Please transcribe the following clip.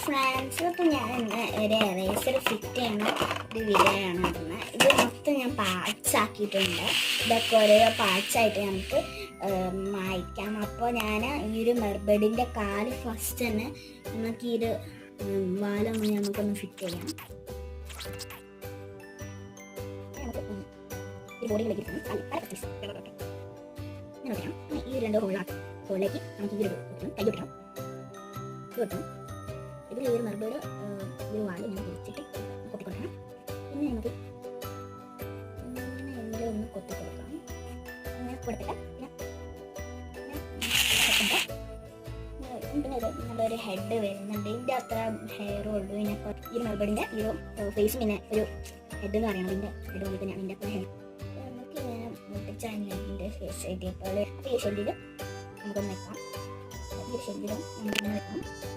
Friends, അപ്പോൾ ഞാൻ ഇന്ന് ഒരു എറേസർ ഫിറ്റ് ചെയ്യുന്ന ഒരു വീഡിയോ ആണ് ഇടുന്നത്. ഇത് മൊത്തം ഞാൻ പാർട്സ് ആക്കിയിട്ടുണ്ട്. ഇതൊക്കെ ഓരോരോ പാർട്സായിട്ട് നമുക്ക് മായ്ക്കാം. അപ്പോൾ ഞാൻ ഈ ഒരു മെർബഡിൻ്റെ കാല് ഫസ്റ്റ് തന്നെ നമുക്ക് ഈ ഒരു വാലൊന്ന് നമുക്കൊന്ന് ഫിറ്റ് ചെയ്യാം. ഈ ബോഡിയിലേക്ക് ഈ രണ്ട് ഹോളിലേക്ക് നമുക്ക് ഈ ഒരു കൈ വെക്കണം. ഇതിൽ ഈ ഒരു മെർബേഡ് ഈ വാല് ഇങ്ങനെ പിടിച്ചിട്ട് കൊത്തിക്കൊടുക്കണം. പിന്നെ നമുക്ക് ഇങ്ങനെ ഒന്ന് കൊത്തിക്കൊടുക്കണം. ഇങ്ങനെ കൊടുത്തിട്ട് പിന്നെ നല്ലൊരു ഹെഡ് വരുന്നുണ്ട്. ഇതിൻ്റെ അത്ര ഹെയറും ഉള്ളൂ. പിന്നെ ഈ മെർബേഡിൻ്റെ ഈ ഒരു ഫേസും പിന്നെ ഒരു ഹെഡ് എന്ന് പറയുന്നത് ഇതിൻ്റെ ഹെഡ് പോലെ തന്നെയാണ് ഇതിൻ്റെ അത്ര ഹെഡ്. നമുക്ക് ഇങ്ങനെ മുട്ടിച്ചാൽ ഫേസ് എഴുതിയപ്പോൾ ഈ ഷെഡിൽ നമുക്കൊന്ന് വെക്കാം. ഈ ഷെഡിലും നമുക്കിങ്ങനെ വെക്കാം.